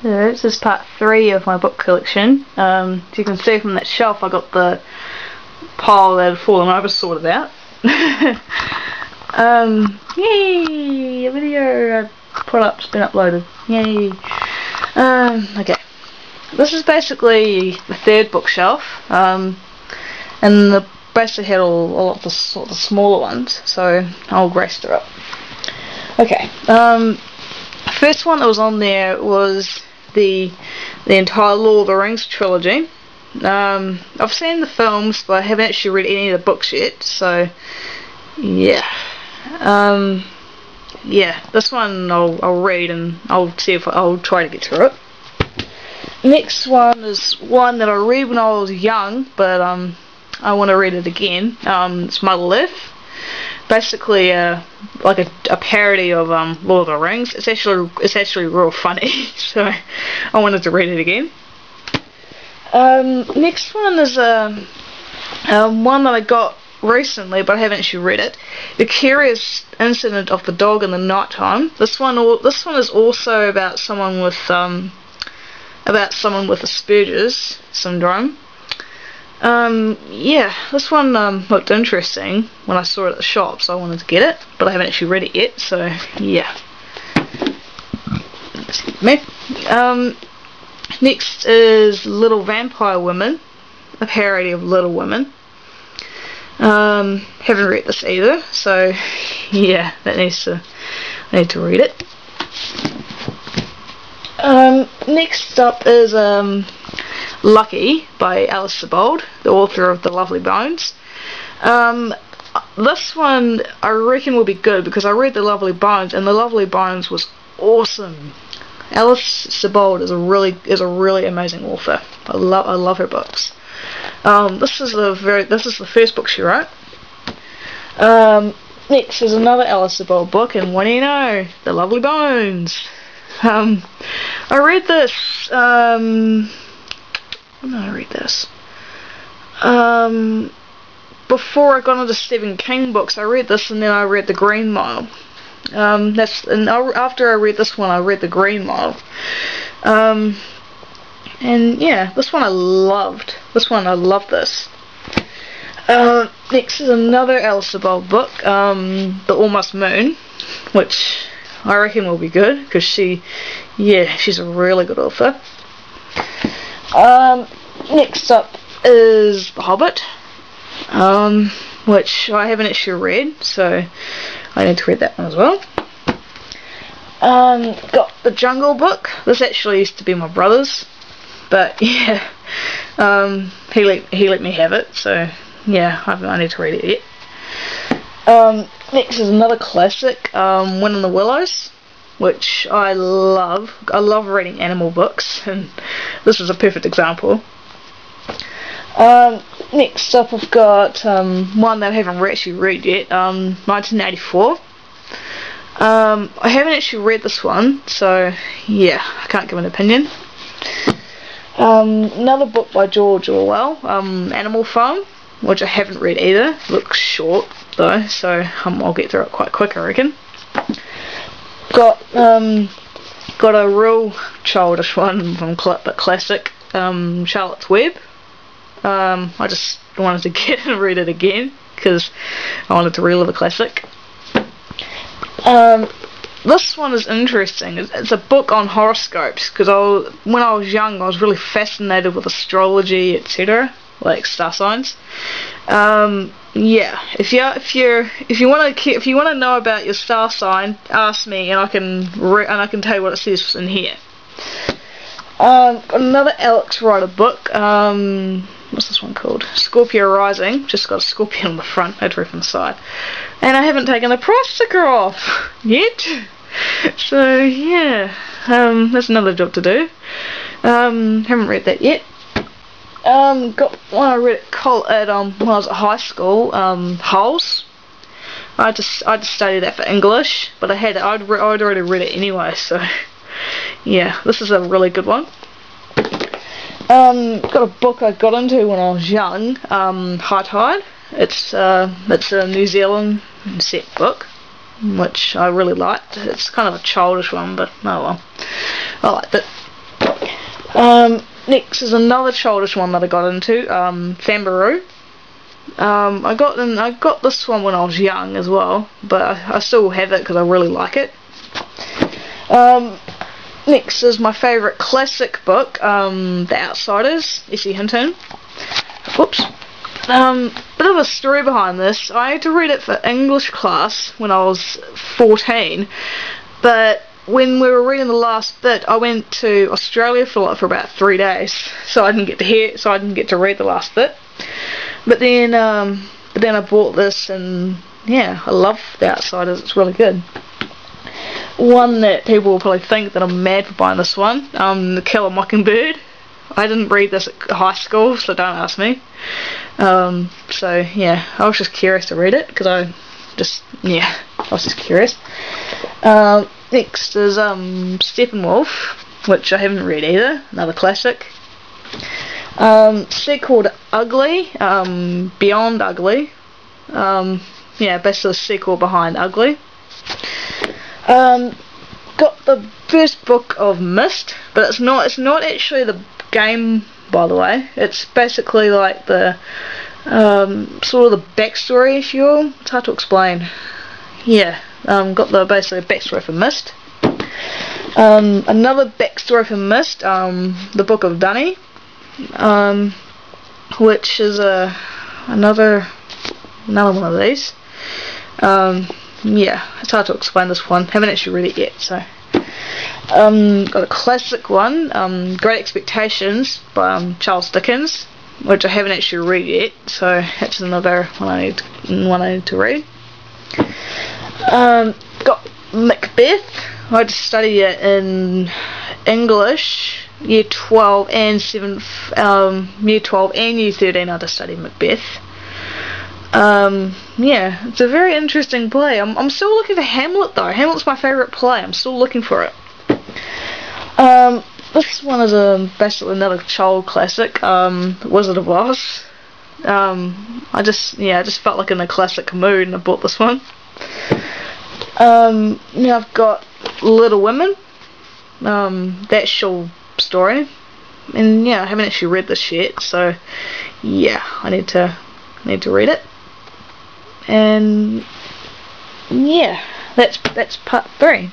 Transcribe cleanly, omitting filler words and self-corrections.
This is part 3 of my book collection. As you can see from that shelf, I got the pile that had fallen over sorted out. Yay! A video I put up's been uploaded. Yay! Okay. This is basically the third bookshelf, and the basically had all of the sort of smaller ones, so I'll grace her up. Okay. The first one that was on there was the entire Lord of the Rings trilogy. I've seen the films, but I haven't actually read any of the books yet, so yeah. Yeah, this one I'll read and I'll see if I'll try to get through it. Next one is one that I read when I was young, but I want to read it again. It's Mother Earth. Basically, like a parody of Lord of the Rings. It's actually real funny, so I wanted to read it again. Next one is one that I got recently, but I haven't actually read it. The Curious Incident of the Dog in the Nighttime. This one is also about someone with Asperger's syndrome. Yeah, this one looked interesting when I saw it at the shop, so I wanted to get it, but I haven't actually read it yet, so yeah. Excuse me. Next is Little Vampire Women, a parody of Little Women. Haven't read this either, so yeah, I need to read it. Next up is Lucky by Alice Sebold, the author of The Lovely Bones. This one I reckon will be good because I read The Lovely Bones and The Lovely Bones was awesome. Alice Sebold is a really amazing author. I love her books. This is the first book she wrote. Next is another Alice Sebold book, and what do you know? The Lovely Bones. I read this. When did I read this? Before I got into Stephen King books, I read this, and then I read The Green Mile. After I read this one, I read The Green Mile. And yeah, this one I loved. This. Next is another Alice Sebold book, The Almost Moon, which I reckon will be good because she's a really good author. Next up is The Hobbit, which I haven't actually read, so I need to read that one as well. Got The Jungle Book. This actually used to be my brother's, but yeah, he let me have it, so yeah, I need to read it yet. Next is another classic, Wind in the Willows, which I love. I love reading animal books, and this is a perfect example. Next up I've got one that I haven't actually read yet, 1984. I haven't actually read this one, so yeah, I can't give an opinion. Another book by George Orwell, Animal Farm, which I haven't read either. Looks short though, so I'll get through it quite quick, I reckon. Got a real childish one from but classic, Charlotte's Web. I just wanted to get and read it again because I wanted to relive a classic. This one is interesting. It's a book on horoscopes because when I was young I was really fascinated with astrology, etc., like star signs. Yeah, if you want to know about your star sign, ask me and I can tell you what it says in here. Got another Alex Rider book. What's this one called? Scorpio Rising. Just got a scorpion on the front, no tree on the side. And I haven't taken the price sticker off yet. So yeah, that's another job to do. Haven't read that yet. Got one I read when I was at high school, Holes. I just studied that for English, but I'd already read it anyway, so yeah, this is a really good one. Got a book I got into when I was young, High Tide. It's a New Zealand set book, which I really liked. It's kind of a childish one, but oh well, I liked it. Next is another childish one that I got into, Fambaroo. I got this one when I was young as well, but I still have it because I really like it. Next is my favourite classic book, The Outsiders, S.E. Hinton. Whoops. Bit of a story behind this. I had to read it for English class when I was 14, but when we were reading the last bit, I went to Australia for about 3 days, so I didn't get to read the last bit. But then I bought this, and yeah, I love The Outsiders. It's really good. One that people will probably think that I'm mad for buying this one, To Kill a Mockingbird. I didn't read this at high school, so don't ask me. So yeah, I was just curious to read it because I was just curious. Next is Steppenwolf, which I haven't read either, another classic. Sequel to Ugly, Beyond Ugly. Basically a sequel behind Ugly. Got the first book of Myst, but it's not actually the game, by the way. It's basically like the sort of the backstory, if you will. It's hard to explain. Yeah, got the basically backstory for Myst. Another backstory for Myst, the Book of Dunny, which is another one of these. It's hard to explain this one. Haven't actually read it yet, so. Got a classic one, Great Expectations by Charles Dickens, which I haven't actually read yet, so that's another one I need to read. Got Macbeth. I just studied it in English, year 12 and year 12 and year 13. I just studied Macbeth. It's a very interesting play. I'm still looking for Hamlet though. Hamlet's my favourite play. I'm still looking for it. This one is basically another child classic, Wizard of Oz. I just felt like in a classic mood and I bought this one. Now I've got Little Women, that short story, and I haven't actually read this yet, so yeah, I need to read it. And yeah, that's part 3.